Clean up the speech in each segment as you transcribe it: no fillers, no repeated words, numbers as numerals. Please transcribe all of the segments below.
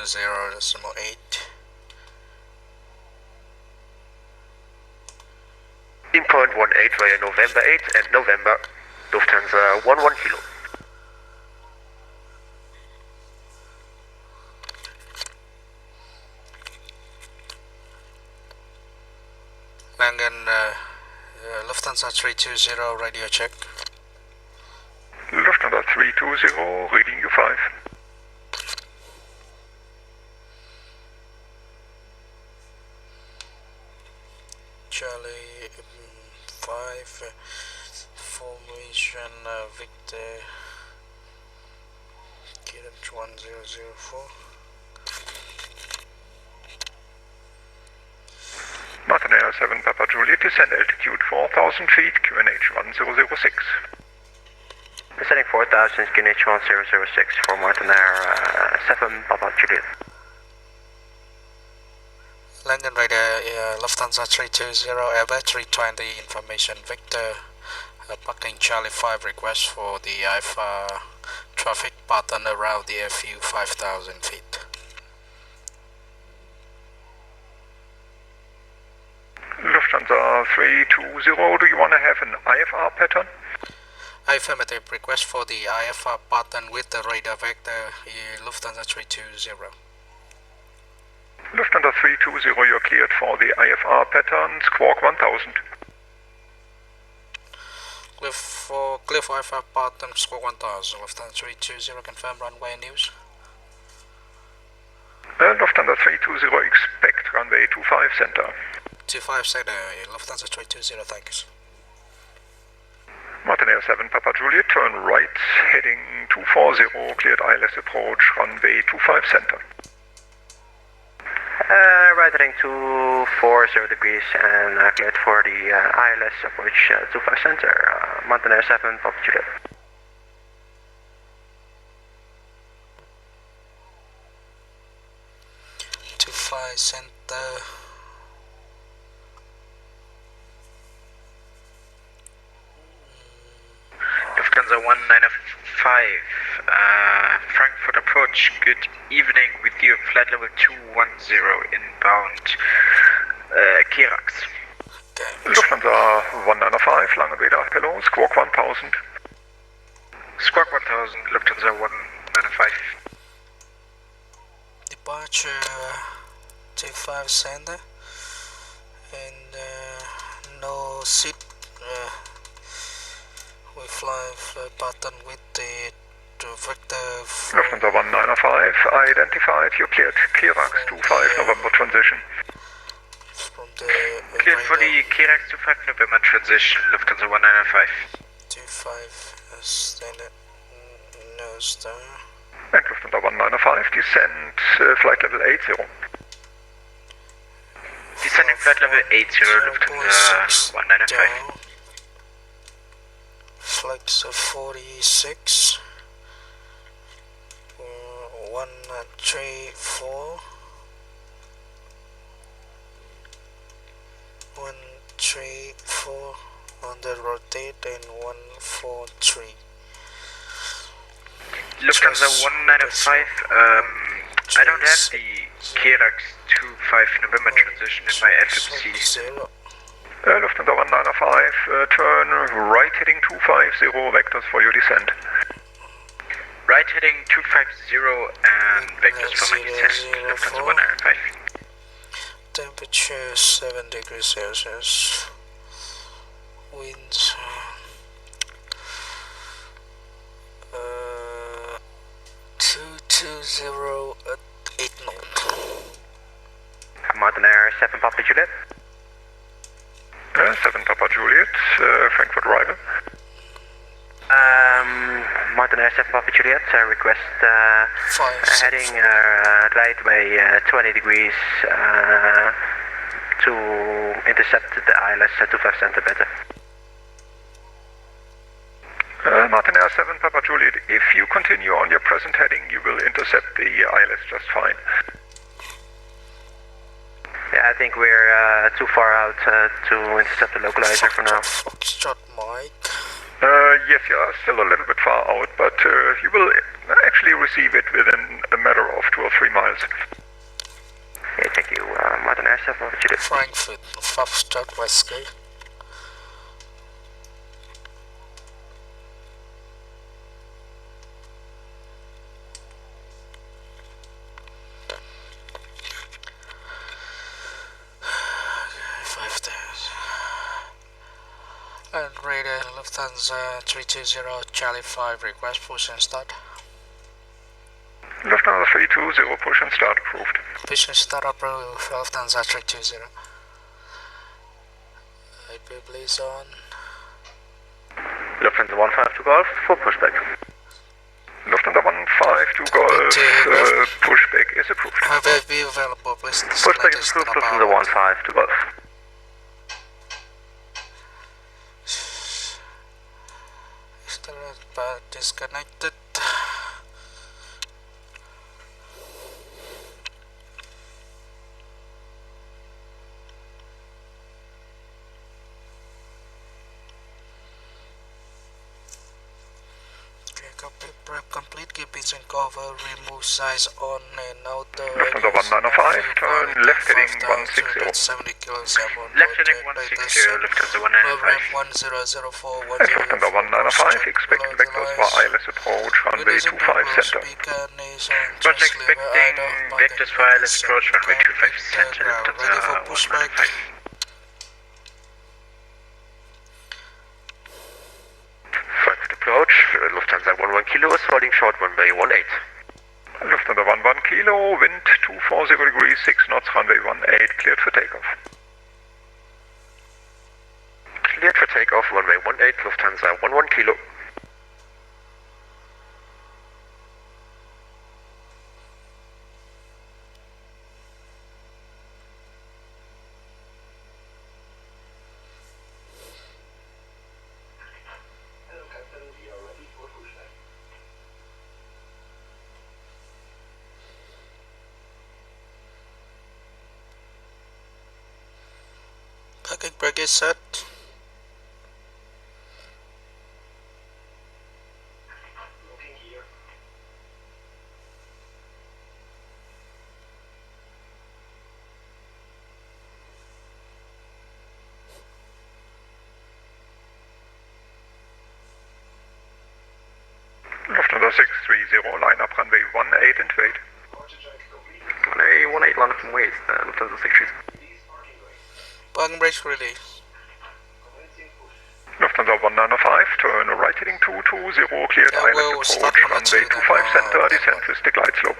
0.8. In 0.18 via November 8 and November, Lufthansa 11 Kilo. Langen, Lufthansa 320, radio check. Lufthansa 320, reading U5. Charlie 5, formation Victor, Kilo 1004. Martin Air 7 Papa Juliet, descend altitude 4,000 feet, QNH 1006. Descending 4,000, QNH 1006 for Martin Air 7 Papa Juliet. London radar, Lufthansa 320, Air A320, information Victor, parking Charlie 5, request for the IFA traffic pattern around the FU 5,000 feet. Lufthansa 320, do you want to have an IFR pattern? Affirmative, request for the IFR pattern with the radar vector, Lufthansa 320. Lufthansa 320, you're cleared for the IFR pattern, Squawk 1000. Clear for IFR pattern, Squawk 1000, Lufthansa 320, confirm runway news. Lufthansa 320, expect runway 25 center. 25 center, Lufthansa 320, thanks. Martin Air 7 Papa Juliet, turn right, heading 240, cleared ILS approach, runway 25 center. Right heading 240 degrees and cleared for the ILS approach 25 center, Martin Air 7 Papa Juliet. Center. Lufthansa 195, Frankfurt approach, good evening, with you, flight level 210, inbound, Kirax. Lufthansa 195, Lange Radar, hello, Squawk 1000. Squawk 1000, Lufthansa 195. Departure 25 center, and no seat. We fly pattern with the vector. Lufthansa 195, identified, you're cleared. Kirax 25 November transition. From the cleared for the Kirax 25 November transition, Lufthansa 195. 25 standard, no star. And Lufthansa 195, descend flight level 80. Descending flight level 80, Lufthansa 195. Flex 46, 134, 134 on the rotate, and 143. Lufthansa 195, I don't have the Kirax 25 November transition in my FMC. Lufthansa 195, turn right heading 250, vectors for your descent. Right heading 250 and vectors for my descent, Lufthansa 195. Temperature 7 degrees Celsius. Winds 220 at 8 knots. Martin Air 7 Papa Juliet. 7 Papa Juliet, Frankfurt arrival. Martin Air 7 Papa Juliet, request heading right by 20 degrees to intercept the ILS 25 center better. Martin Air 7 Papa Juliet, if you continue on your present heading, you will intercept the ILS just fine. Yeah, I think we're too far out to intercept the localizer for now. Foxtrot Mike. Yes, you are still a little bit far out, but you will actually receive it within a matter of 2 or 3 miles. Okay, thank you. Martin Air 7, what you do? Frankfurt, Vorst, Whiskey. And radar Lufthansa 320 Charlie 5 request push and start. Lufthansa 320, push and start approved. Push and start approved, Lufthansa 320. IP please on. Lufthansa 15 to Golf for pushback. Lufthansa 15 to Golf, pushback is approved. Have I be available, please? Pushback is approved, Lufthansa 15 to Golf. Still but disconnected. Complete keepings and cover, remove size on and out the Lufthansa 195, turn left heading 160. 70 kilos Left heading 160, Lufthansa 195. 1004 Lufthansa 195, expect vectors for ILS approach, runway 25 center. Not expecting vectors for ILS approach, runway 25 center, Lufthansa 195. Approach, Lufthansa 11 kilo is holding short runway 18. Lufthansa 11 kilo, wind 240 degrees, 6 knots, runway 18, cleared for takeoff. Cleared for takeoff, runway 18, Lufthansa 11 kilo. Parking brake is set. Lufthansa 630, line up runway 18 and wait. Runway 18, line up and wait, Lufthansa 630. Parking brake ready. Lufthansa 195, turn right heading 220, cleared ILS approach, runway 25 center, descent with the glide slope.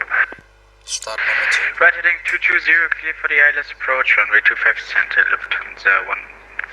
Start number 2. Right heading 220, clear for the ILS approach, runway 25 center, Lufthansa 195.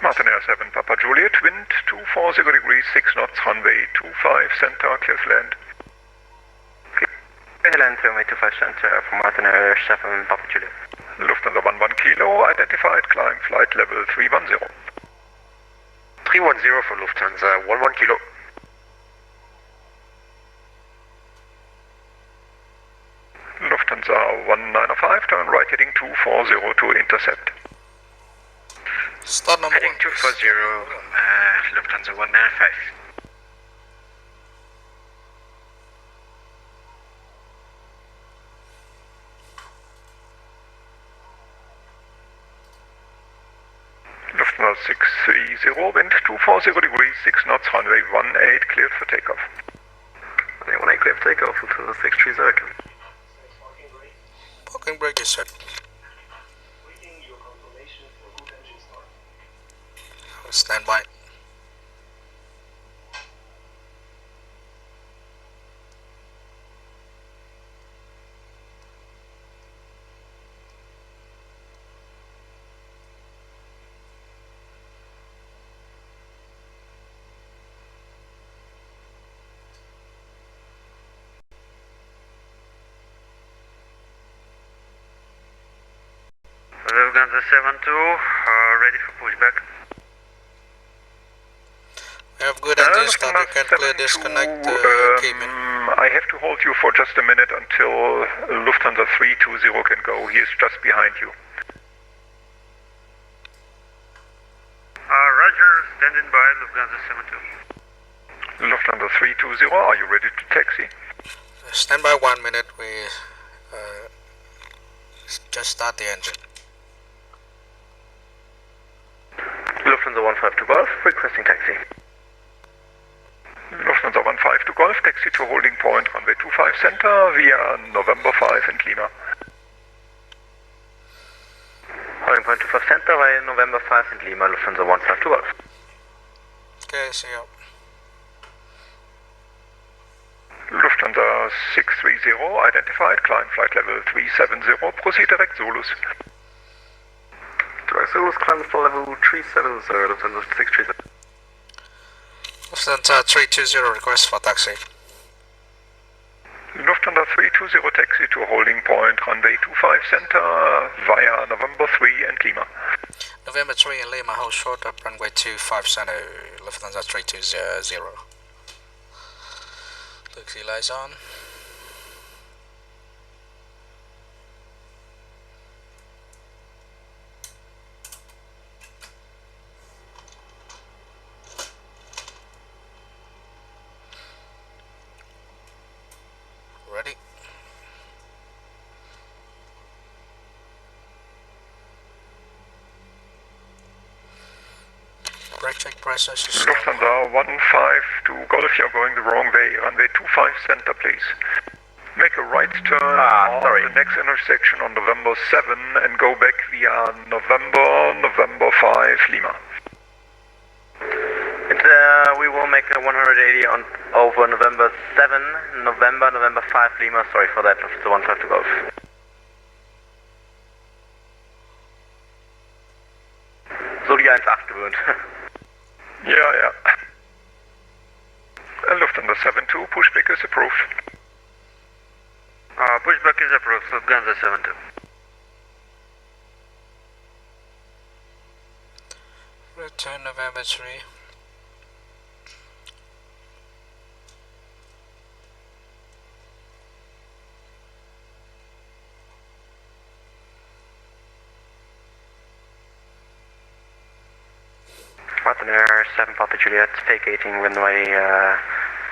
Martin Air 7, Papa Juliet, wind 240 degrees, 6 knots, runway 25 center, clear to land. Clear to land, runway 25 center for Martin Air 7, Papa Juliet. Lufthansa 11 kilo, identified, climb flight level 310. 310 for Lufthansa 11 kilo. Lufthansa 195, turn right heading 240 to intercept. Start number Heading 240, Lufthansa 195. Lufthansa 630, wind 240 degrees, 6 knots, runway 18, cleared for takeoff. Runway 18, cleared for takeoff, Lufthansa 630. parking brake is set. Stand by. Lufthansa 72, ready for pushback. We have good engines that you can clear disconnect the cabin. I have to hold you for just a minute until Lufthansa 320 can go. He is just behind you. Roger, standing by, Lufthansa 72. Lufthansa 320, are you ready to taxi? Stand by 1 minute, we just start the engine. Lufthansa 152 Golf, requesting taxi. Lufthansa 15 Golf, taxi to holding point runway 25 center via November 5 in Lima. Holding point 25 center via November 5 in Lima, Lufthansa 152 Golf. Okay, see you. Lufthansa 630, identified, climb flight level 370, proceed direct Zulus. Direct Zulus, climb flight level 370, Lufthansa 630. Lufthansa 320, request for taxi. Lufthansa 320, taxi to holding point runway 25 center via November 3 and Lima. November 3 in Lima, hold short up runway 25 center, Lufthansa 320. Taxi lights on. Ready? Brake check process is Lufthansa 152 Golf, you're going the wrong way. Runway 25 center, please. Make a right turn on the next intersection on November 7 and go back via November 5 Lima. And, we will make a 180 on over November 7, November 5 Lima. Sorry for that, Lufthansa 152 Golf. So die 1.8 gewöhnt. Yeah. Lufthansa 72, pushback is approved. Pushback is approved, Lufthansa 72. return November 3. Martin Air 7 Papa Juliet, vacating runway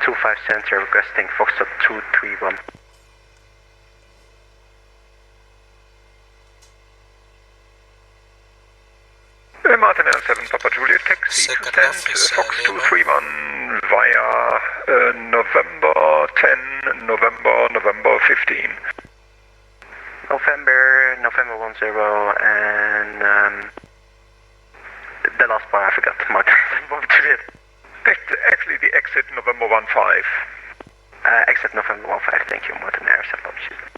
25 center, requesting Foxtrot 231. Martin Air 7 Papa Juliet, taxi to stand Fox 231 via November 10, November 15. November 10, and the last part I forgot, Martin 7 Papa Juliet. Actually the exit November 15. Exit November 15, thank you, Martin Air 7 Papa Juliet.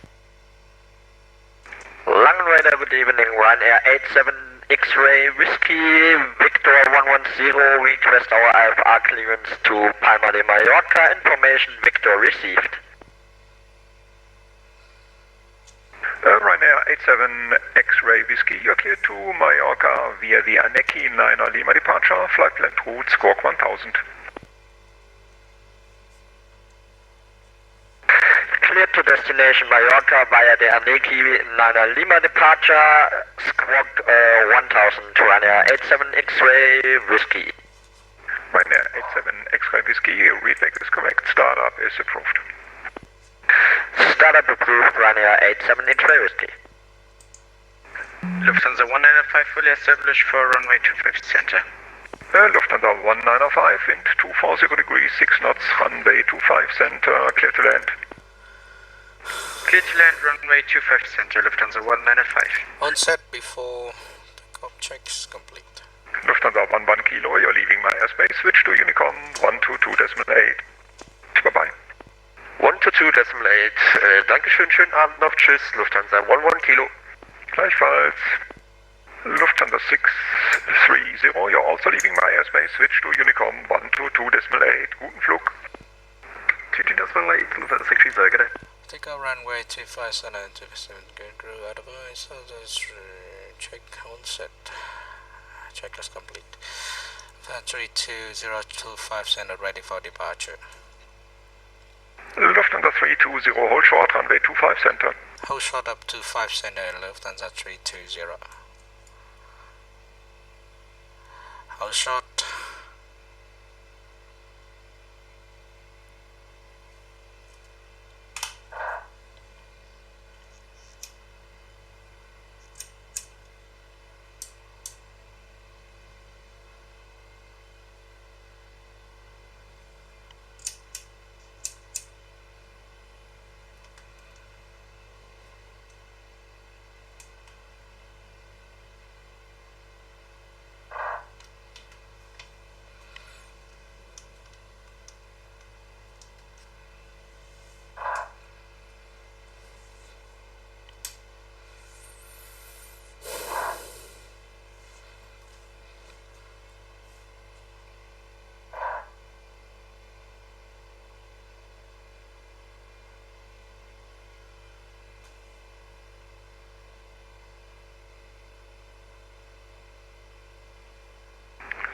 Langrider, good evening, Ryanair 87 X-Ray Whiskey, Victor 110, request our IFR clearance to Palma de Mallorca, information Victor received. Ryanair 87 X-Ray Whiskey, you're cleared to Mallorca via the Aneki 9er Lima departure, flight plan route Squawk 1000. Cleared to destination Mallorca via the Aneki 9er Lima departure, Squawk 1000, Ryanair 87 X-Ray Whiskey. Ryanair 87 X-Ray Whiskey, readback is correct, startup is approved. Startup approved, Ryanair 87 X-Ray Whiskey. Lufthansa 195 fully established for runway 25 center. Lufthansa 195, wind 240 degrees, 6 knots, runway 25 center, clear to land. Clear to land, runway 25 center, Lufthansa 195. On set before takeoff checks complete. Lufthansa 11 Kilo, you're leaving my airspace, switch to Unicom 122.8. Bye-bye. 122.8, Dankeschön, schönen Abend noch, tschüss, Lufthansa 11 Kilo. Gleichfalls. Lufthansa 630, you're also leaving my airspace, switch to Unicom 122.8. Guten Flug. 22.8, Lufthansa 630, good day. Take our runway 25 center and 27 good crew advice. check on set. Checklist complete. 32025 center ready for departure. Lufthansa 320, hold short, runway 25 center. Hold short up to 5 center in Lufthansa 320. Hold short.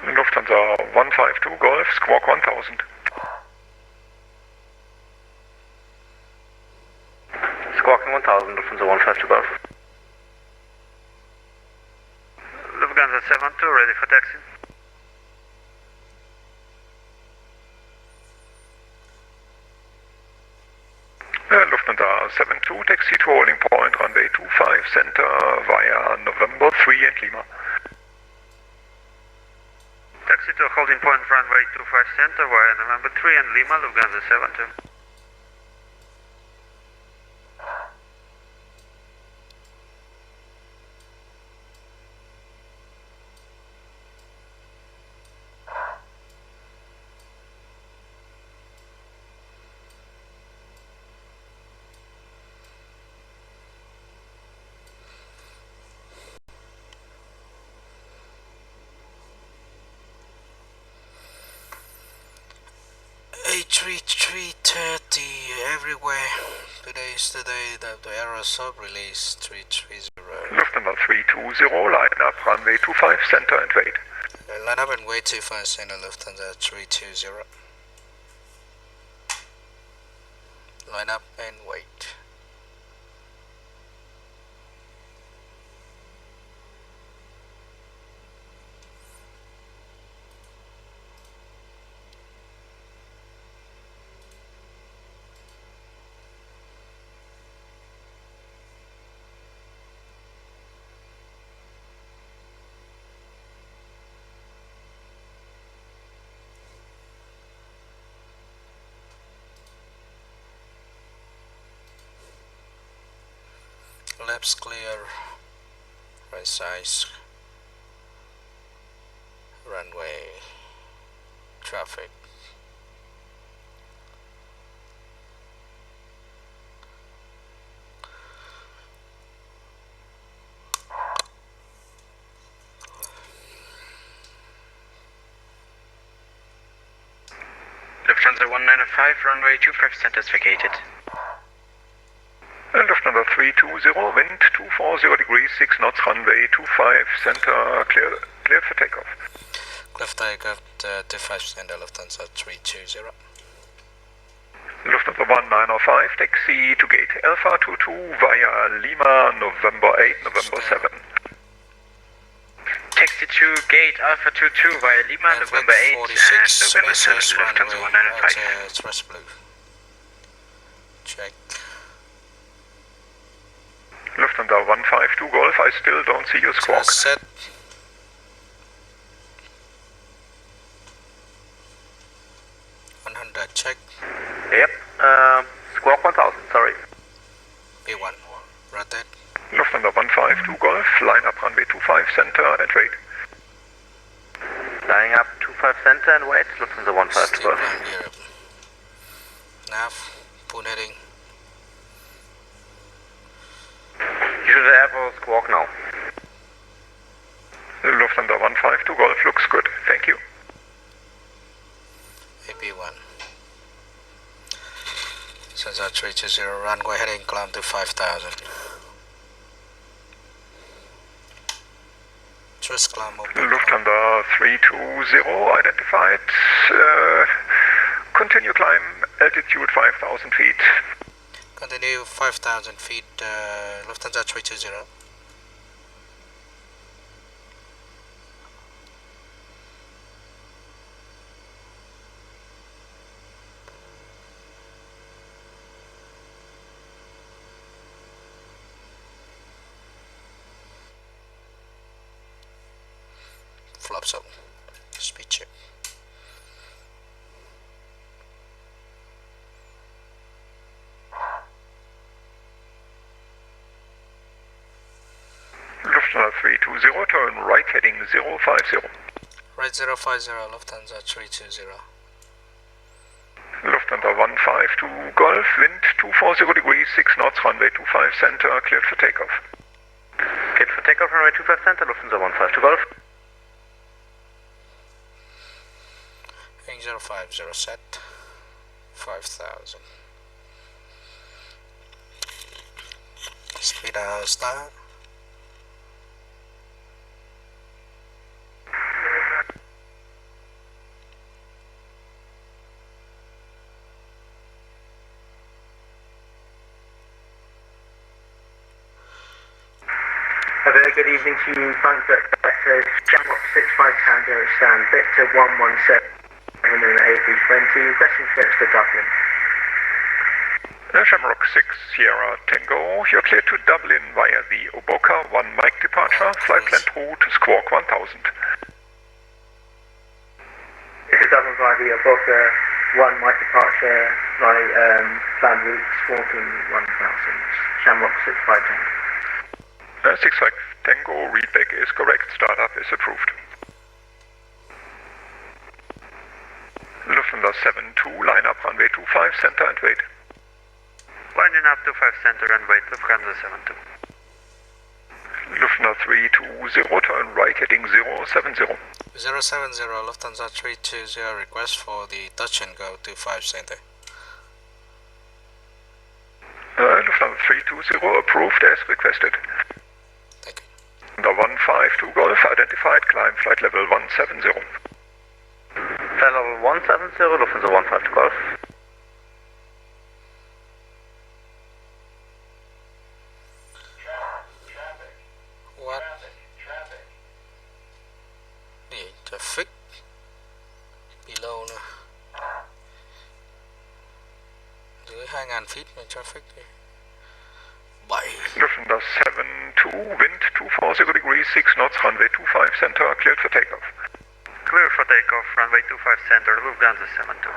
Lufthansa 152 Golf, squawk 1000. Squawking 1000, Lufthansa 152 Golf. Lufthansa 72, ready for taxi. Lufthansa 72, taxi to holding point, runway 25 center via November 3 and Lima. Taxi to holding point, runway 25 center via November 3 and Lima, Lufthansa 72. A330 everywhere. Today is the day that the error sub release 330. Lufthansa 320, line up, runway 25 center and wait. Line up and wait 25 center Lufthansa 320. Line up and wait. Laps clear, right size, runway, traffic. Lufthansa 195, runway 25 center is vacated. Lufthansa 320, wind 240 degrees, 6 knots, runway 25 center, clear for takeoff. Clear for takeoff, 25 center Lufthansa 320. Lufthansa 195, taxi to gate Alpha 22 via Lima, November 8, November 7. Taxi to gate Alpha 22 via Lima, November 8 46, and November 7, Lufthansa runway, 195. express blue. Check. Lufthansa 152 Golf, I still don't see your squawk. Set. Check. Yep, squawk 1000, sorry. B1. Rotate. Lufthansa 152 Golf, line up runway 25 center and wait. Lining up 25 center and wait, Lufthansa 152 Golf. Europe. Nav, pool heading. You should have a squawk now. Lufthansa 152 Golf looks good, thank you. AB1. Sensor 320, runway heading climb to 5000. Swiss climb open. Lufthansa 320 identified. Continue climb, altitude 5,000 feet. Continue 5,000 feet, Lufthansa 320. Flaps up. Speed check. Lufthansa 320, turn right heading 050. Right 050, Lufthansa 320. Lufthansa 152 Golf, wind 240 degrees, 6 knots, runway 25 center, cleared for takeoff. Cleared for takeoff, runway 25 center, Lufthansa 152 Golf. Heading 050 set, 5,000. Speed out start. A very good evening to you, Frankfurt. Shamrock 65 Tango, stand Victor 117 and an A320, requesting trips to Dublin. Shamrock 6 Sierra Tango, you're cleared to Dublin via the Oboka 1 Mike departure, flight planned route Squawk 1000. This is Dublin via the Oboka 1 Mike departure, planned route Squawking 1000, Shamrock 65 Tango. 65 Tango, readback is correct, startup is approved. Lufthansa 72, line up runway 25 center and wait. Lining up 25 center and wait, Lufthansa 72. Lufthansa 320, turn right heading 070. 070, Lufthansa 320, request for the touch and go to 5 center. Lufthansa 320, approved as requested. Thank you. The 152 Golf, identified, climb flight level 170. Flight level 170, Lufthansa 152 Golf. What? The traffic below nè. Dưới 2.000 feet mà traffic thì 7. Lufthansa 72, wind 240 degrees, 6 knots, runway 25 center, cleared for takeoff. Clear for takeoff, runway 25 center, Lufthansa 72.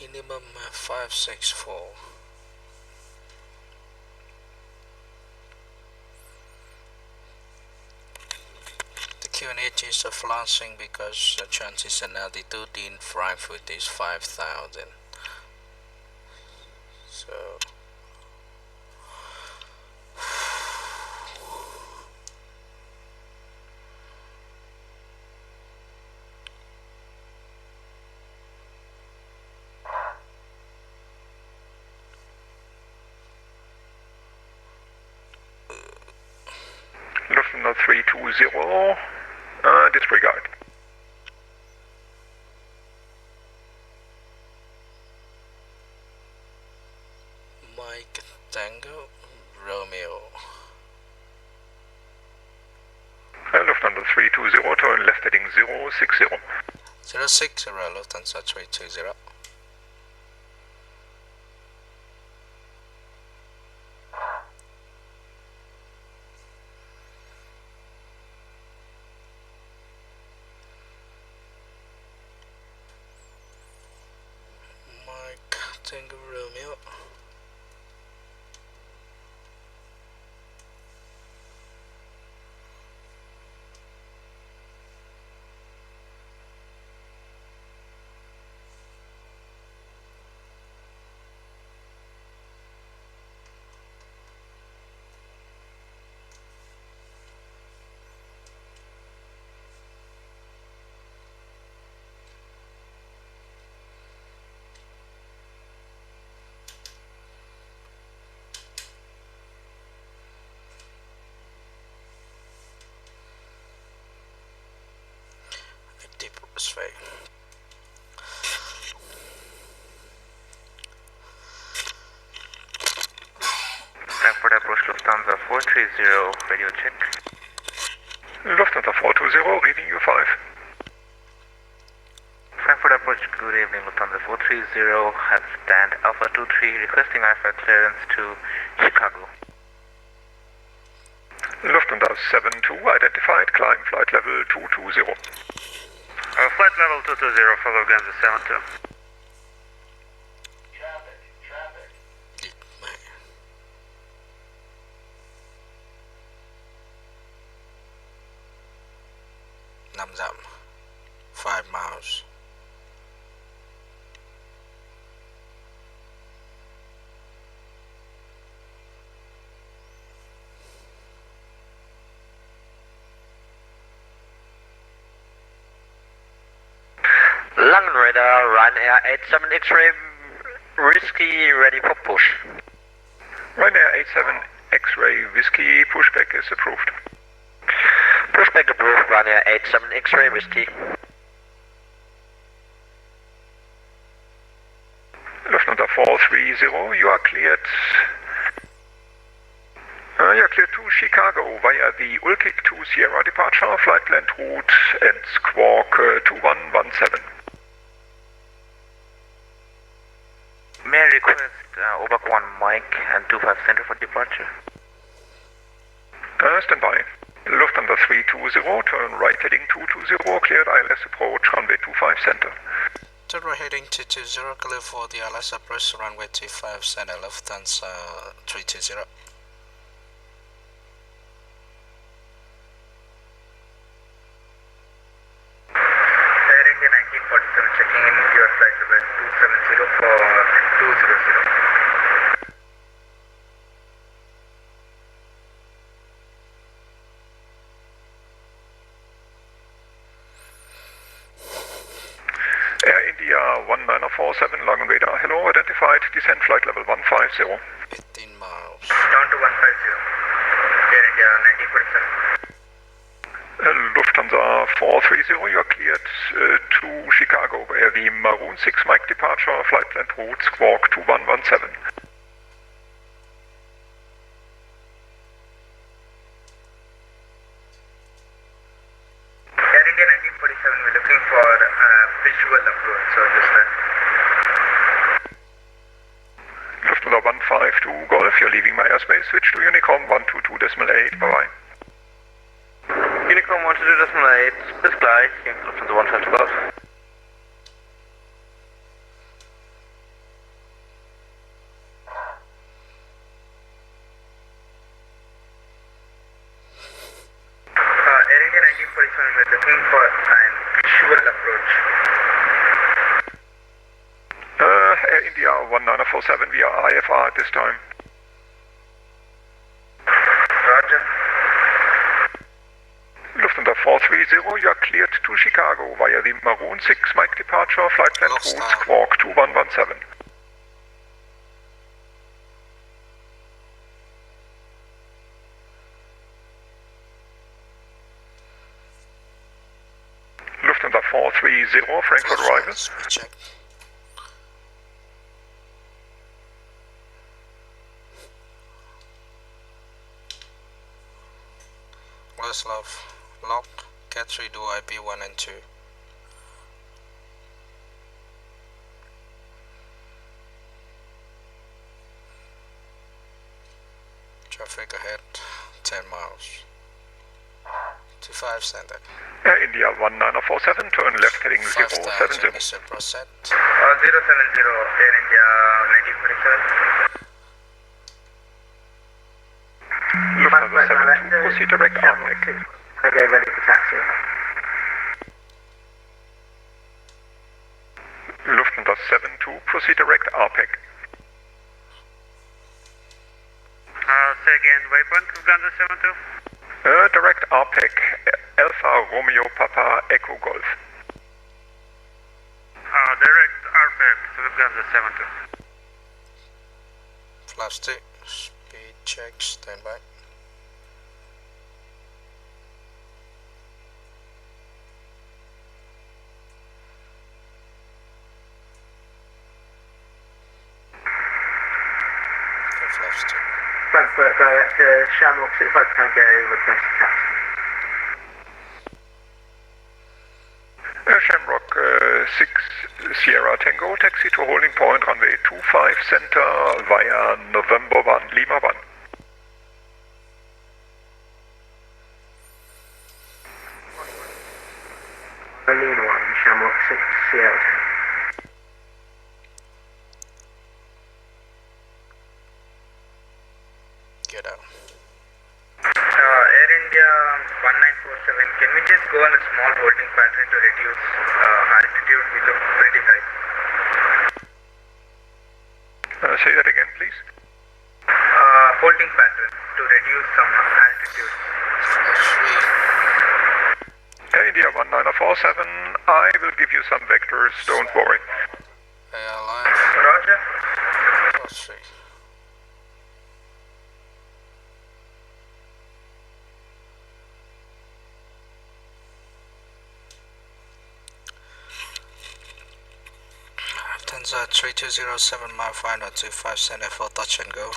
Minimum 564. The QNH is flashing because the chances and altitude in Frankfurt is 5,000. So Lufthansa 320, disregard. Mike Tango Romeo. Lufthansa 320, turn left heading 060. 060, Lufthansa 320. Mike Tango Romeo. X-ray. Frankfurt approach Lufthansa 430, radio check. Lufthansa 420, reading you 5. Frankfurt approach, good evening, Lufthansa 430, have stand Alpha 23, requesting IFA clearance to Chicago. Lufthansa 72, identified, climb flight level 220. Flight level 220 for Lufthansa 72. Năm dặm, 5 miles. London radar, Ryanair 87 X-ray, risky, ready for push. Ryanair 87 X-ray Whiskey, pushback is approved. Pushback approved, Ryanair 87 X-ray, risky. Lufthansa 430, you are cleared. You are cleared to Chicago via the Ulkik 2 Sierra departure, flight plan route and squawk 2117. May I request Oberk 1 Mike and 25 center for departure? Stand by. Lufthansa 320, turn right heading 220, cleared ILS approach, runway 25 center. Turn right heading 220, clear for the ILS approach, runway 25 center, Lufthansa 320. Air India 1947 checking in with your flight level 270 for 200. Air India 1947, long radar, hello, identified, descent flight level 150. 18 miles. Down to 150. Air India 1947. Lufthansa 430, you are cleared to Chicago via the Maroon 6 Mike departure, flight plan route, squawk 2117. Air India 1947, we're looking for visual approach, so just Lufthansa 152 Golf, you're leaving my airspace, switch to Unicom 122.8, bye-bye. Unicom 122.8, bis gleich, Lufthansa 152 Golf. Air India 1947, we're looking for a visual approach. Air India 1947 via IFR at this time. Roger. Lufthansa 430, you are cleared to Chicago via the Maroon 6 Mike departure, flight plan route, squawk 2117. Lufthansa 430, Frankfurt arrivals. Check. Love, lock, cat 3 do IP 1 and 2. Traffic ahead 10 miles. 25 standard. Air India 1947, turn left heading 070. Mr. Proset. 070, Air India 1947. Lufthansa 72, proceed direct ARPEC. Okay, ready for taxi. Lufthansa 72, proceed direct ARPEC. Say again, waypoint, Lufthansa 72? Direct ARPEC, Alpha Romeo Papa Echo Golf. Direct RPEC, Lufthansa 72. Flaps 2, speed check, stand by. Frankfurt Director, Shamrock 65 Tango, request taxi. Shamrock 6 Sierra Tango, taxi to holding point runway 25 center via November 1 Lima 1. Lima 1, Shamrock 6 Sierra Tango. Get out. Air India 1947, can we just go on a small holding pattern to reduce altitude? We look pretty high. Say that again, please. Holding pattern to reduce some altitude. Air India 1947, I will give you some vectors, don't worry. Airline. Roger. Let's see. Lufthansa 3207 mile final 25 center for touch and go.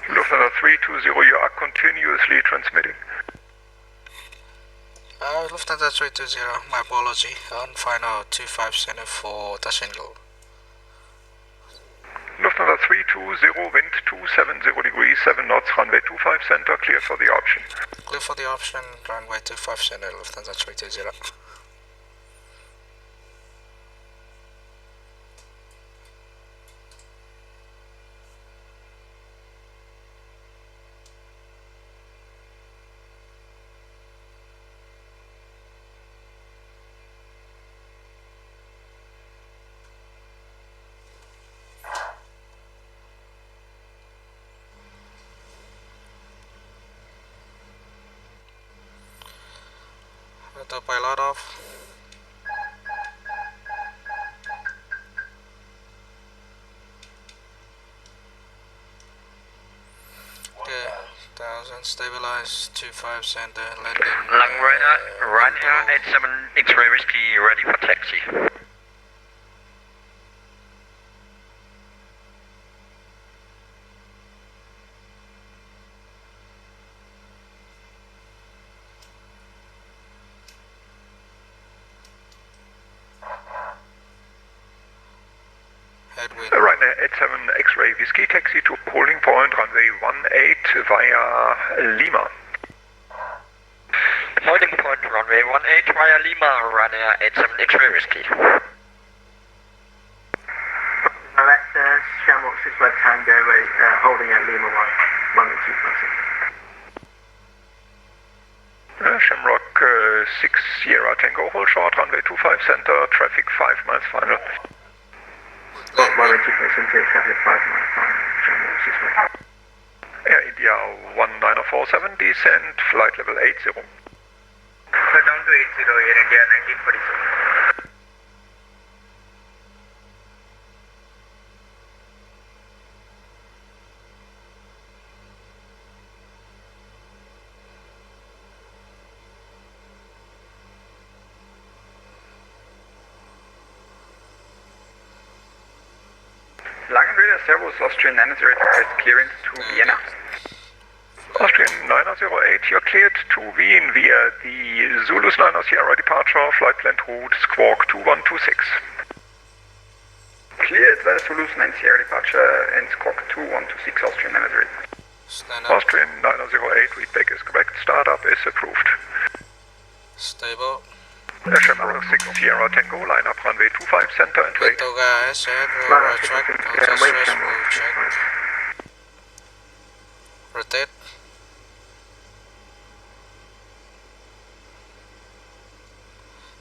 Lufthansa 320, you are continuously transmitting. Lufthansa 320, my apology. On final 25 center for touch and go. Lufthansa 320, wind 270 degrees, 7 knots, runway 25 center, clear for the option. Clear for the option, runway 25 center, Lufthansa 320. Autopilot off. Okay, 1000 stabilized, 25 center, landing. Langrider, Ryanair 87 X-ray whiskey, ready for taxi. Headwind. Ryanair 87 X-ray whiskey, taxi to holding point runway 18 via Lima. Holding point runway 18 via Lima, Ryanair 87 X-ray whiskey. Director, Shamrock 65 Tango, holding at Lima 1, 1 and 2 Shamrock 6 Sierra Tango, hold short, runway 25 center, traffic 5 miles final. 1 and 2 traffic 5 miles final, Shamrock 65. Air India 1947, descent, flight level 80. Down to 80, Air India 1947. Langenrede Servus, Austrian 908, request clearance to Vienna. Austrian 908, you're cleared to Wien via the Zulus 9 Sierra departure, flight planned route Squawk 2126. Cleared via Zulus 9 Sierra departure and Squawk 2126, Austrian 908. Stand up. Austrian 908, readback is correct, startup is approved. Stable. Shamrock 6 Sierra Tango, line up runway 25 center and wait. Window guys, head, roll, track, contact stress, roll, check. Rotate.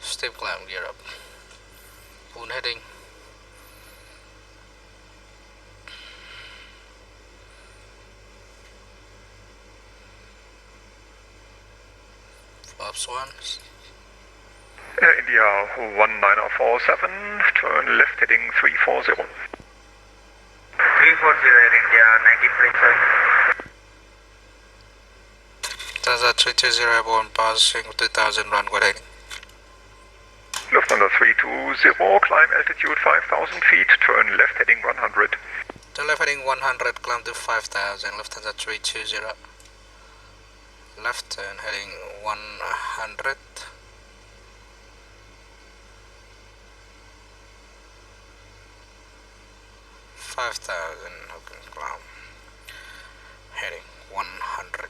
Steep climb, gear up. Poon heading. flaps 1. India 1947, turn left heading 340. 340 Air India 1947. Lufthansa 320 airborne passing 2000 runway heading. Lufthansa 320, climb altitude 5000 feet, turn left heading 100. Turn left heading 100, climb to 5000, Lufthansa 320. Left turn heading 100. Okay, climb. Heading 100.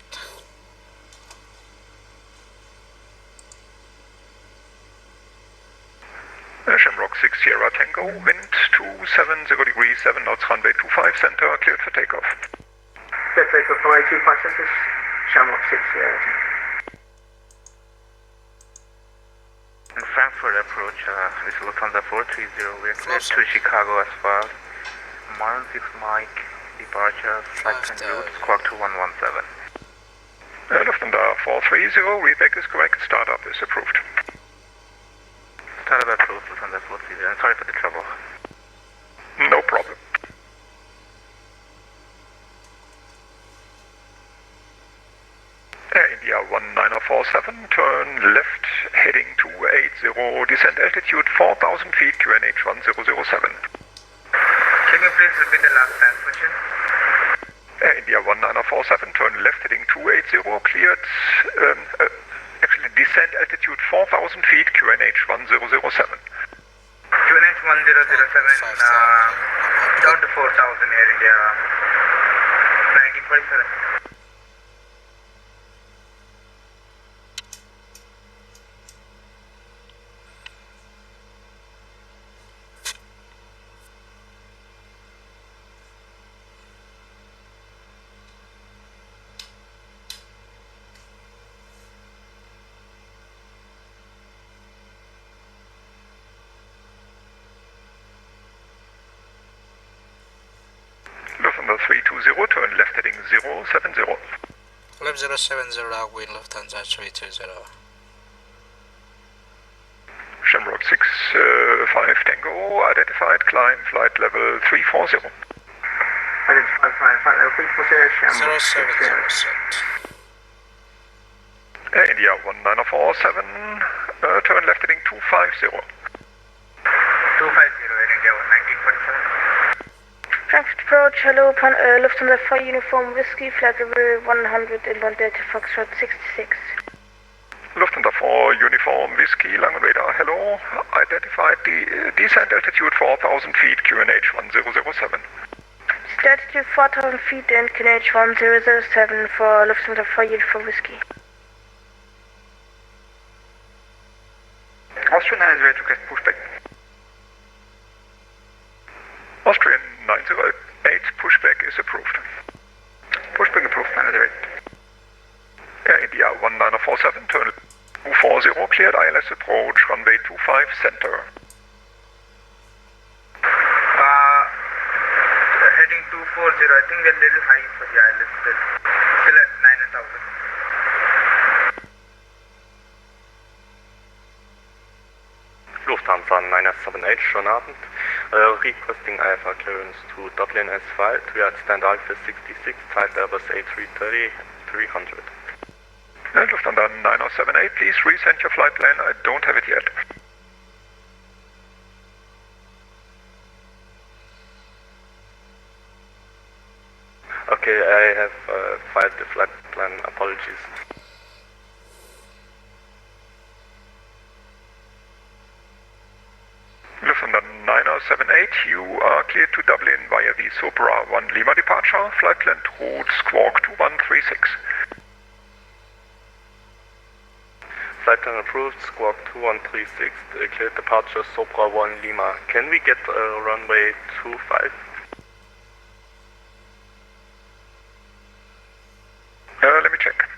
Shamrock 6 Sierra Tango, wind 270 degrees, 7 knots, runway 25 center, cleared for takeoff. Clear takeoff runway 25 centers, Shamrock 6 Sierra Tango. In Frankfurt approach, this is Lufthansa 430, we're clear to Chicago as well. Mile 6 Mike, departure, flight plan route, squawk 2117. Lufthansa 430, readback is correct, startup is approved. Startup approved, Lufthansa 430, and sorry for the trouble. No problem. Air India 1947, turn left heading 280, descent altitude 4000 feet, QNH 1007. Can you please repeat the last transmission? Air India 1947, turn left heading 280, cleared, actually descent altitude 4000 feet, QNH 1007. QNH 1007, down to 4000 Air India 1947. Lufthansa 320, turn left heading 070. Left 070, wind Lufthansa 320. Shamrock 6 5 Tango, identified, climb flight level 340. Identified flight level 340, Shamrock 6 Sierra. 070 set. Air India 1947, turn left heading 250. 250 Air India 1947. Frankfurt approach, hello, Lufthansa 4 Uniform Whiskey, flight level 100 inbound Delta Foxtrot 66. Lufthansa 4 Uniform Whiskey, Langen Radar, hello, identified the descent altitude 4000 feet, QNH 1007. Altitude 4000 feet and QNH 1007 for Lufthansa 4 Uniform Whiskey. Austrian is ready to request pushback. Austrian 908, pushback is approved. Pushback approved, manager. Air India 1947, turn 240, cleared ILS approach, runway 25 center. Heading 240, I think they're a little high for the ILS still at 9,000. Lufthansa 978, schönen Abend. Requesting IFR clearance to Dublin S5. We are at stand Alpha 66, type Airbus A330, 300. Lufthansa 9078, please resend your flight plan. I don't have it yet. Okay, I have filed the flight plan. Apologies. Lufthansa 9078, you are cleared to Dublin via the Sopra 1 Lima departure, flight plan route squawk 2136. Flight plan approved, squawk 2136, cleared departure Sopra 1 Lima. Can we get runway 25? Let me check.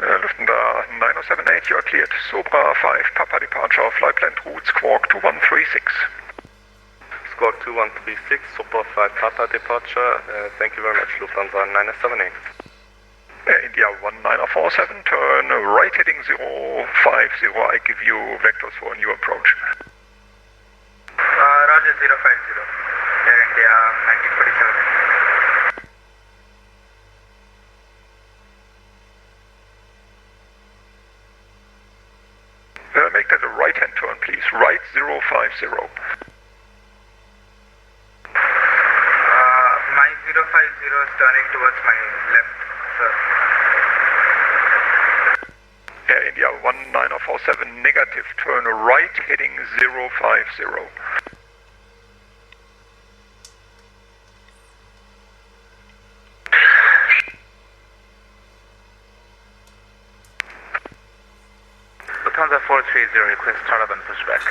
Lufthansa 9078, you are cleared. Sopra 5 Papa departure, flight plan route squawk 2136. squawk 2136, Super Flight Papa departure. Thank you very much, Lufthansa 978. India 1947, turn right heading 050. I give you vectors for a new approach. Roger 050. Air India 1947. Make that a right-hand turn, please. Right 050. My 050 is turning towards my left, sir. Air India 1947, negative, turn right heading 050. Lufthansa 430, request startup and pushback.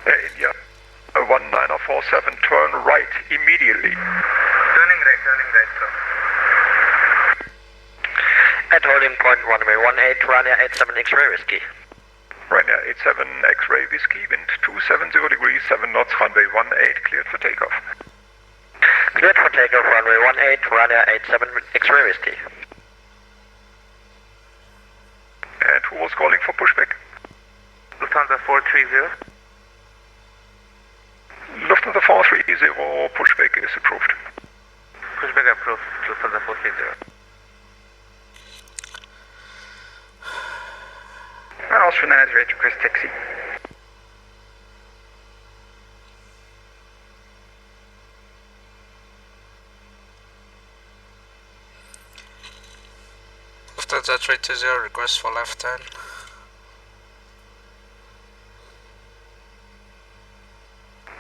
Air India 1947, turn right immediately. Turning right, sir. At holding point runway 18, Ryanair 87 X-ray Whiskey. Ryanair 87 X-ray Whiskey, wind 270 degrees, 7 knots, runway 18, cleared for takeoff. Cleared for takeoff, runway 18, Ryanair 87 X-ray Whiskey. And who was calling for pushback? Lufthansa 430. Lufthansa 430, pushback is approved. Pushback approved, Lufthansa 430. Austrian Airlines request taxi. Lufthansa 320, request for left turn.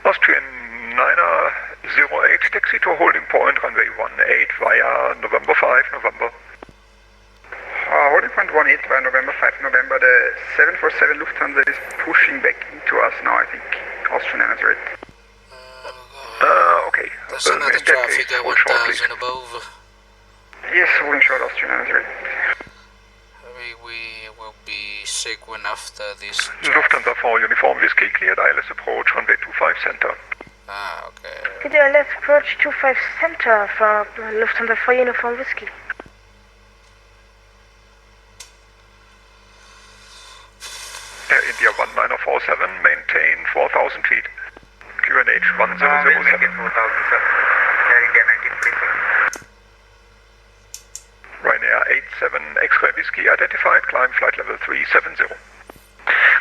Austrian 908, taxi to holding point, runway 18 via November 5, November. Holding point 18 via November 5, November. The 747 Lufthansa is pushing back into us now, I think. Austrian Airlines right. Okay. There's another traffic at 1000 above. Yes, holding short, Austrian Airlines right. We will be sequent after this. Lufthansa 4 Uniform Whiskey, cleared ILS approach, runway 25 center. Ah, okay. Could you let's approach 25 center for Lufthansa 4 Uniform Whiskey? Air India 1947, maintain 4,000 feet. QNH 1007. We'll make it 4,000, sir. Air India 1947. Ryanair 87 X-ray Whiskey identified, climb flight level 370.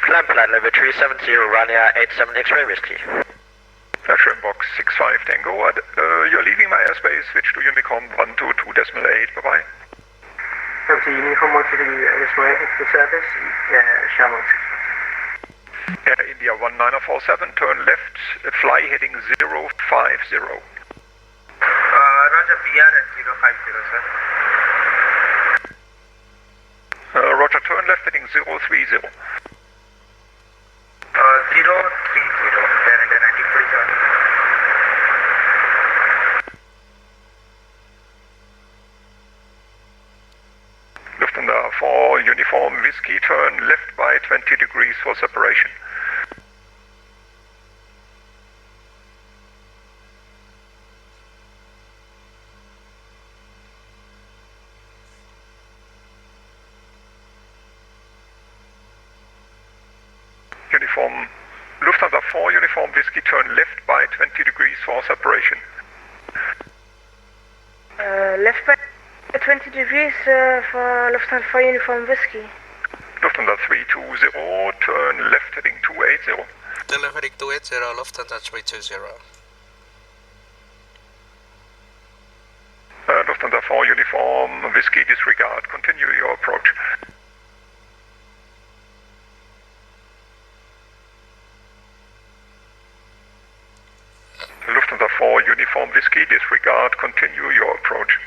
Climb flight level 370, Ryanair 87 X-ray Whiskey. Trim box 65 Tango, you're leaving my airspace, switch to Unicom 122.8, bye-bye. Come to Uniform 122.8, it's the service, Shamrock 6. Air India 1947, turn left, fly heading 050. Roger, VR at 050, sir. Roger, turn left heading 030. 030, Air India 1947. Lufthansa 4 Uniform Whiskey, turn left by 20 degrees for separation. Uniform Lufthansa 4 Uniform Whiskey, turn left by 20 degrees for separation. Left by 20 degrees for Lufthansa 4 Uniform Whiskey. Lufthansa 320, turn left heading 280. Delivering 280, Lufthansa 320. Lufthansa 4 Uniform Whiskey, disregard, continue your approach. Lufthansa 4 Uniform Whiskey, disregard, continue your approach.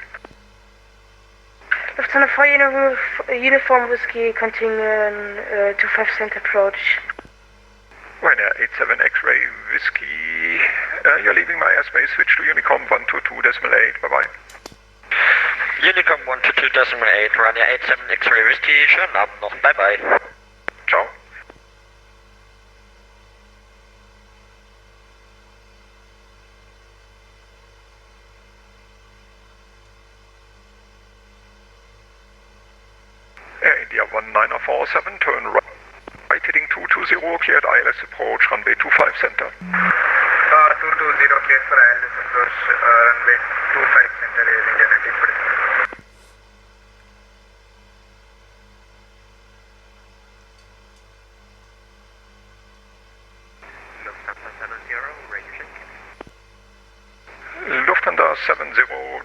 Lufthansa 4 Uniform Whiskey, continue 25 cent approach. Ryanair 87 X-ray Whiskey, you're leaving my airspace, switch to Unicom 122.8, bye-bye. Unicom 122.8, Ryanair 87 X-ray Whiskey, schönen Abend noch, bye bye. Ciao. 1947, turn right heading 220, cleared ILS approach, runway 25 center. 220 cleared for ILS approach, runway 25 center, Air India 1947. Lufthansa 70, radio check. Lufthansa 70,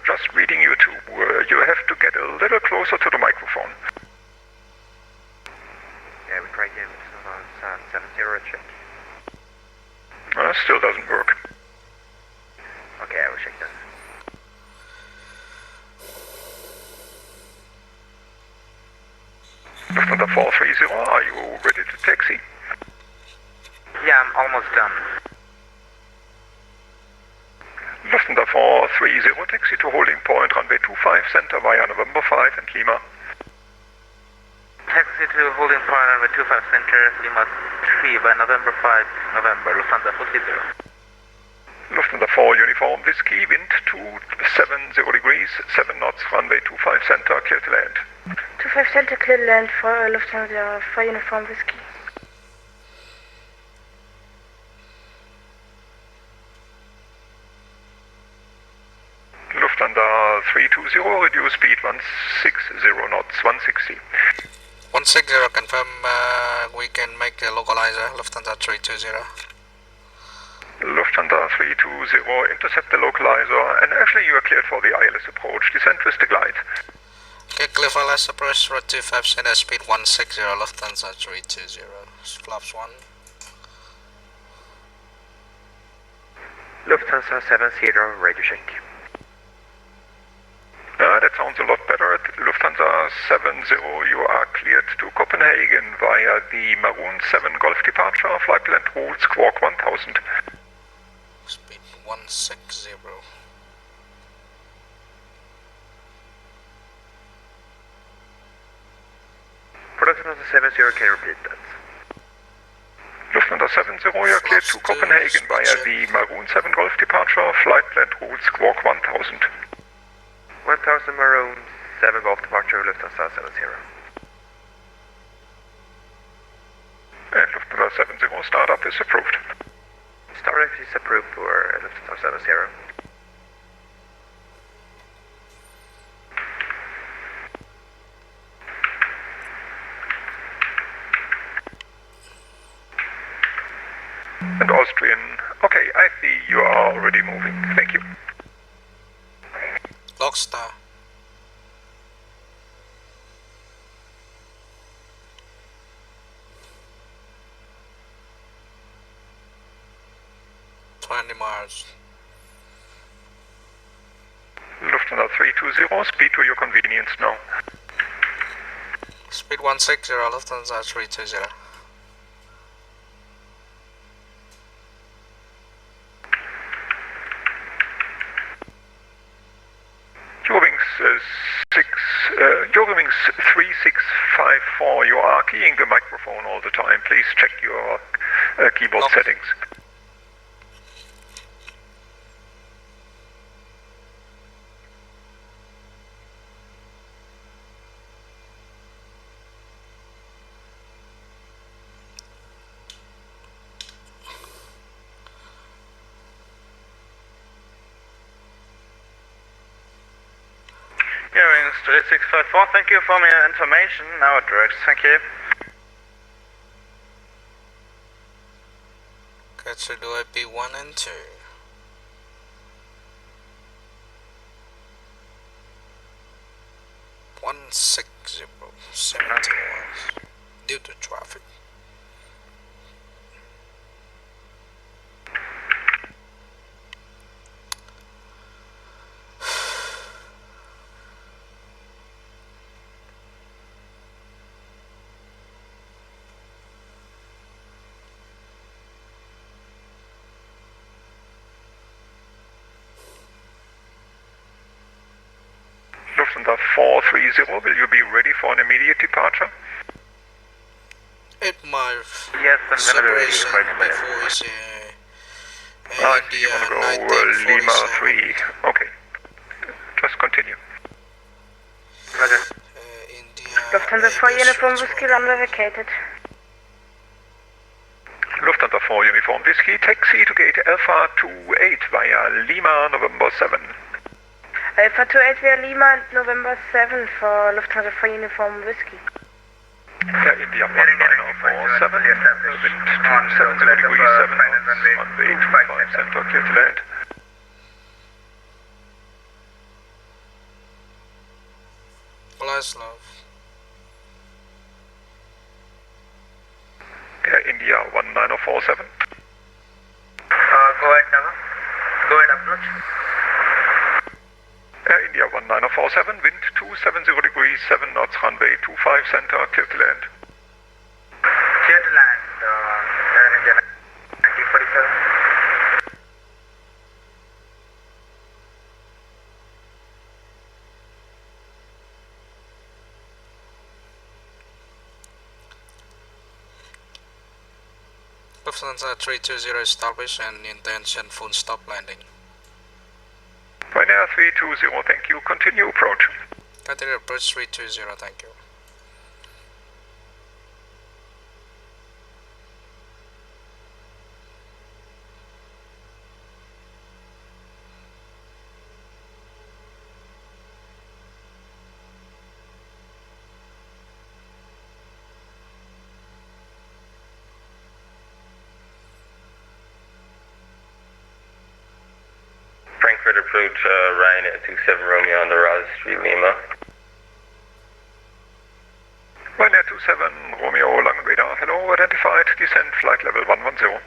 just reading you two. You have to get a little closer to the microphone. Yeah, we try again. Lufthansa 70, check. Still doesn't work. Okay, I will check that. Lufthansa 430, are you ready to taxi? Yeah, I'm almost done. Lufthansa 430, taxi to holding point, runway 25 center via November 5 and Lima. Taxi to holding point runway 25 center, Lima 3 by November 5, November, Lufthansa 430. Lufthansa 4 uniform whiskey, wind 270 degrees, 7 knots, runway 25 center, clear to land. 25 center clear to land for Lufthansa 4 uniform whiskey. Lufthansa 320, reduce speed 160 knots, 160. 160, confirm we can make the localizer, Lufthansa 320. Lufthansa 320, intercept the localizer, and actually you are cleared for the ILS approach, descend with the glide. Okay, clear for ILS approach, route 25 center, speed 160, Lufthansa 320, flaps 1. Lufthansa 70, radio check. That sounds a lot better. Lufthansa 70, you are cleared to Copenhagen via the Maroon 7 Golf departure, flight plan route Squawk 1000. Speed 160. For Lufthansa 70, can you repeat that? Lufthansa 70, you are cleared to Copenhagen via the Maroon 7 Golf departure, flight plan route Squawk 1000. 1000 Maroon 7 Golf departure, Lufthansa 70. And Lufthansa 70, startup is approved. Startup is approved for Lufthansa 70. And Austrian, okay, I see you are already moving, thank you. Logstar. Miles. Lufthansa 320, speed to your convenience now. Speed 160, Lufthansa 320. Eurowings 3654, you are keying the microphone all the time. Please check your keyboard settings. Eurowings 3654, thank you for your information. Now it works, thank you. Okay, so do I be 1 and 2? One 60 70 due to traffic. Lufthansa 430, will you be ready for an immediate departure? 8 mile Yes, I'm gonna be ready separation for a minute. before is I see you want to go Lima 3. Okay, just continue. Roger. India Lufthansa 4 Uniform Whiskey, runway vacated. Lufthansa 4 Uniform Whiskey, taxi to gate Alpha 28 via Lima, November 7. Alpha 28 via Lima and November 7 for Lufthansa 4 Uniform Whiskey. Air India 1947, wind 270 degrees 7 knots, runway 25 center, clear to land. Bless love. Air India 1947. Go ahead, Nava. Go ahead, approach. Air India 1947, wind 270 degrees 7 knots, runway 25 center, clear to land. Clear to land, Air India 1947. Lufthansa 320 establish and intention full stop landing. Ryanair 320, thank you. Continue approach. Continue approach 320, thank you. Frankfurt approach Ryanair 27 Romeo on the Raleigh Street, Lima. Ryanair 27 Romeo, Langenweder, hello, identified, descent flight level 110.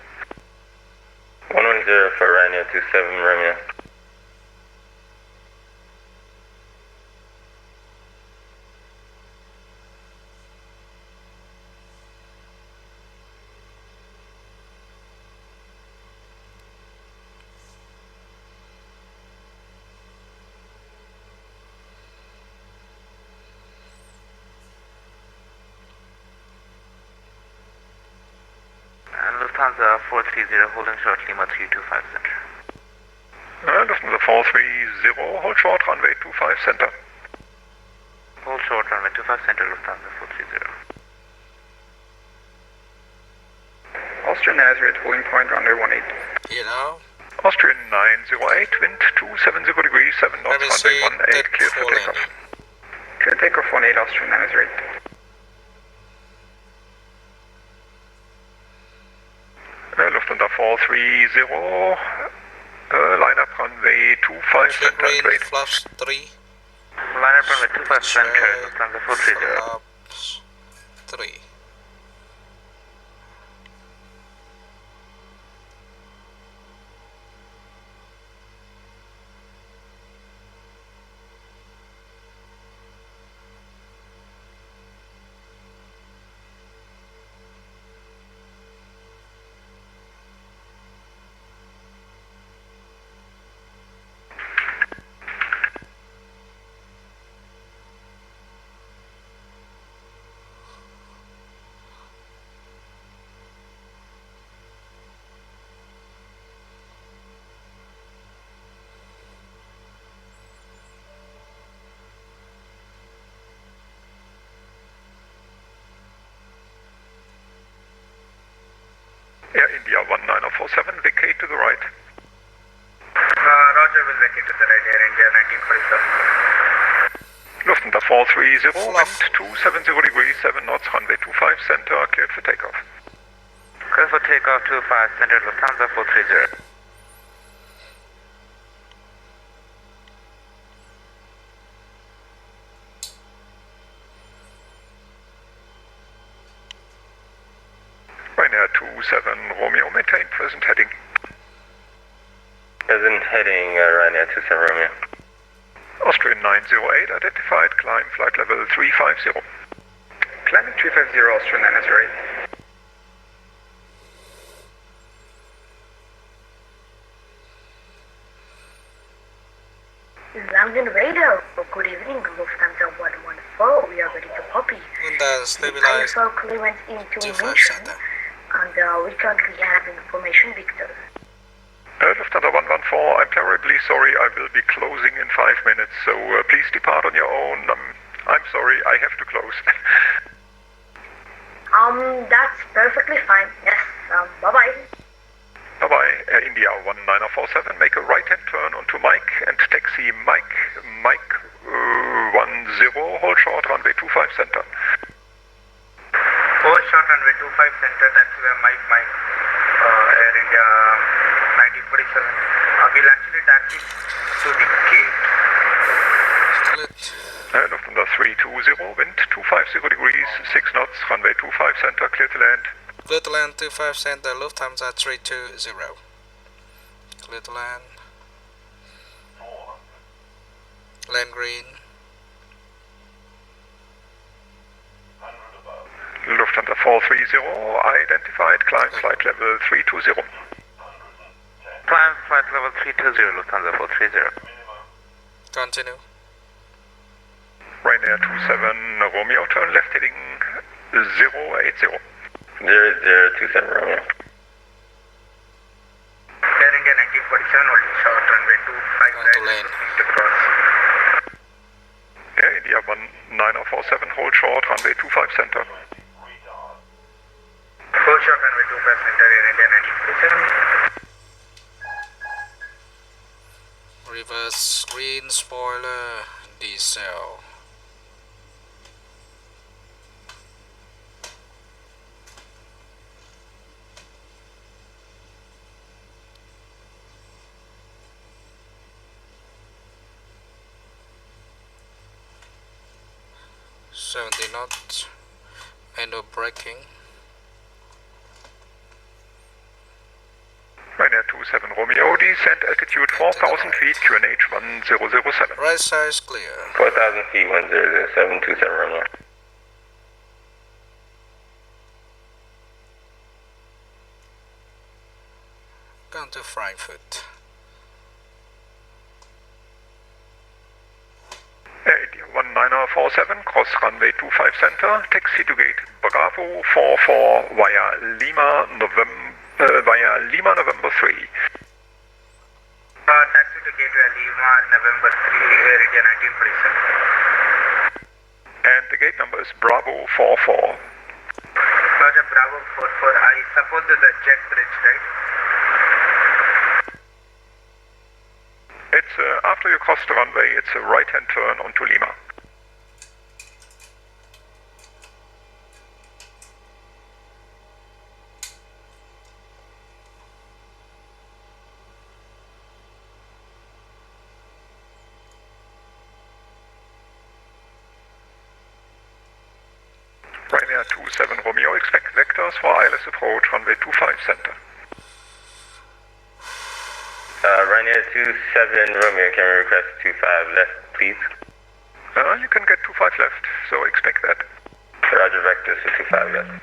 110 for Ryanair 27 Romeo. Lufthansa 430, holding short, Lima 325 center. Lufthansa 430, hold short, runway 25 center. Hold short, runway 25 center, Lufthansa 430. Austrian Nazareth, holding point, runway 18. You know? Austrian 908, wind 270 degrees 7 knots, runway 18, clear for takeoff. Clear takeoff 18, Austrian Nazareth. Lufthansa 430, line up runway 25 center, Green, flaps 3. Line up runway 25 center, Lufthansa 430. Flaps 3. Air India 1947, vacate to the right. Roger, will vacate to the right, Air India 1947. Lufthansa 430, wind 270 degrees 7 knots, runway 25 center, cleared for takeoff. Clear for takeoff 25 center, Lufthansa 430. Ryanair 27 Romeo, maintain present heading. Present heading Ryanair 27 Romeo. Austrian 908, identified, climb flight level 350. Climbing 350, Austrian Nazareth. London Radio, good evening, Lufthansa 114, we are ready to copy. Stabilize. ISO clearance into 25 mission, center. and we currently have information, Victor. Lufthansa 114, I'm terribly sorry, I will be closing in 5 minutes, so please depart on your own. I'm sorry, I have to close. That's perfectly fine. Yes, bye-bye. Bye-bye, Air India 1947, make a right-hand turn onto Mike and taxi Mike 10, hold short, runway 25 center. Hold short, runway 25 center, that's where Mike, Air India 1947. We'll actually taxi to the gate. Lufthansa 320, wind 250 degrees, 6 knots, runway 25 center, clear to land. Clear to land 25 center, Lufthansa 320. Clear to land. Land green. Lufthansa 430, identified, climb flight level 320. Climb flight level 320, Lufthansa 430. Continue. Ryanair 27 Romeo, turn left heading 080. 0027 Romeo. Air India 1947, hold short, runway 25 right, to cross. Air India 1947, hold short, runway 25 center. Hold short, runway 25 center, Air India 1947. Reverse green spoiler diesel. .70 knots. End of braking. Ryanair 27 Romeo, descent altitude 4,000 feet, QNH 1007. Right size clear. 4,000 feet, 1007, 27 Romeo. Gone to Frankfurt. Air India 1947, cross runway 25 center, taxi to gate Bravo 44 via Lima November 3. Taxi to gateway Lima, November 3, Air India 1947. And the gate number is Bravo 44. Roger, Bravo 44. I suppose there's a jet bridge, right? It's after you cross the runway, it's a right-hand turn onto Lima. Ryanair 27 Romeo, expect vectors for ILS approach, runway 25 center. Ryanair 27 Romeo, can we request 25 left, please? You can get 25 left, so expect that. Roger, vectors to 25 left.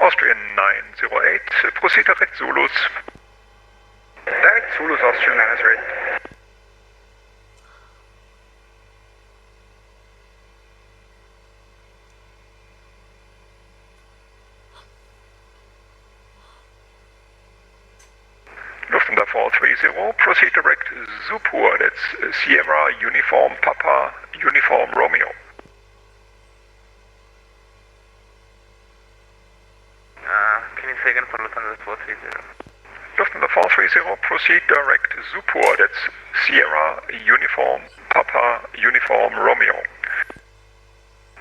Austrian 908, proceed direct Zulus. Direct Zulus, Austrian 908. Lufthansa 430, proceed direct Zupur, that's Sierra Uniform Papa Uniform Romeo. Can you say again for Lufthansa 430? Lufthansa 430, proceed direct Zupur, that's Sierra Uniform Papa Uniform Romeo.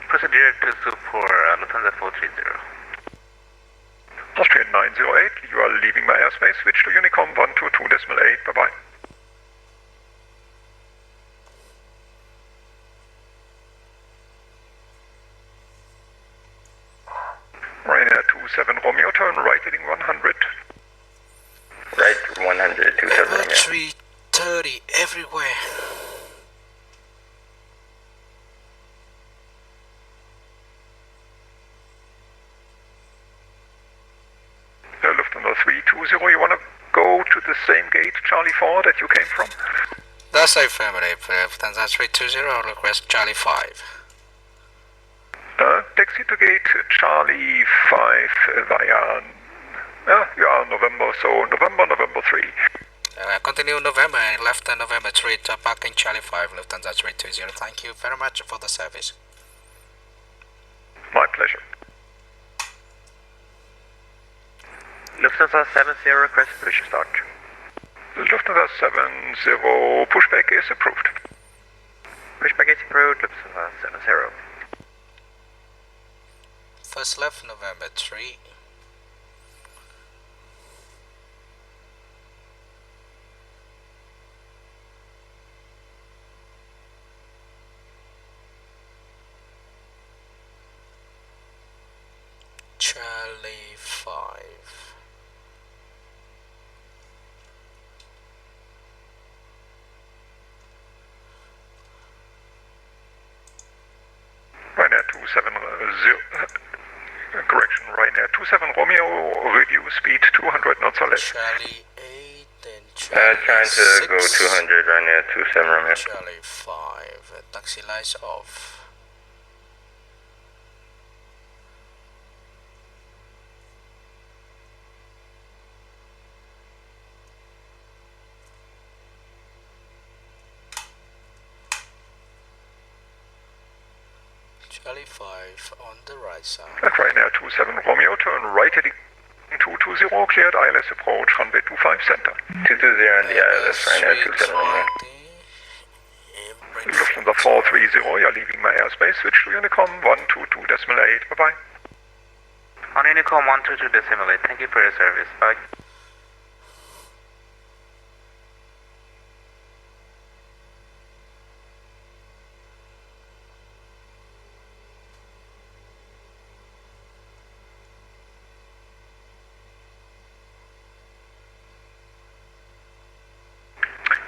Proceed direct to Zupur, Lufthansa 430. Austrian 908, you are leaving my airspace, switch to Unicom 122.8, bye-bye. Ryanair 27 Romeo, turn right heading 100. Right 100, 27 Romeo. 330 everywhere. Lufthansa 320, you want to go to the same gate, Charlie 4, that you came from? That's affirmative. Lufthansa 320, request Charlie 5. Taxi to gate Charlie 5 via... you are November, so November 3. Continue November and left November 3 to parking Charlie 5, Lufthansa 320. Thank you very much for the service. My pleasure. Lufthansa 70, request push start. Lufthansa 70, pushback is approved. Pushback is approved, Lufthansa 70. First left November 3. Charlie 5. Ryanair 27 correction, Ryanair 27 Romeo, reduce speed 200 knots or less. Charlie 8 and Charlie Trying to 6. go 200, Ryanair 27 Romeo. Charlie 5. Taxi lights off. Charlie 5 on the right side. And Ryanair 27 Romeo, turn right heading 220, cleared ILS approach, runway 25 center. 220 on the ILS, Ryanair 27 Romeo. Lufthansa 430, you're leaving my airspace, switch to Unicom 122.8, bye-bye. On Unicom 122.8, thank you for your service, bye.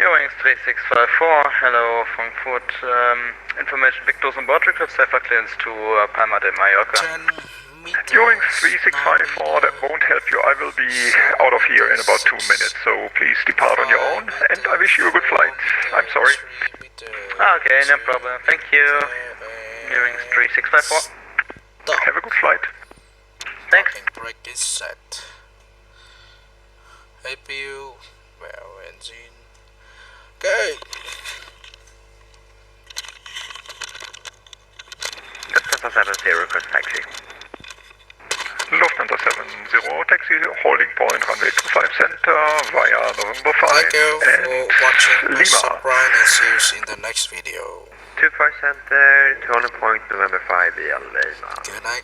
Wings 3654, hello Frankfurt. Information Victor's on board, request safer clearance to Palma de Mallorca. 10 meters. Wings 3654, that won't help you. I will be out of here in about 2 minutes, so please depart on your own, and I wish you a good flight. I'm sorry. Okay, no problem. Thank you. Wings 3654. Have a good flight. Thanks. Brake is set. APU, well, engine. Okay. Lufthansa 70, request taxi. Lufthansa 70, taxi, holding point, runway 25 center, via November 5, Thank you and for watching Lima. Brian, and see you in the next video. 25 center, turning point November 5 via Lima. Good night.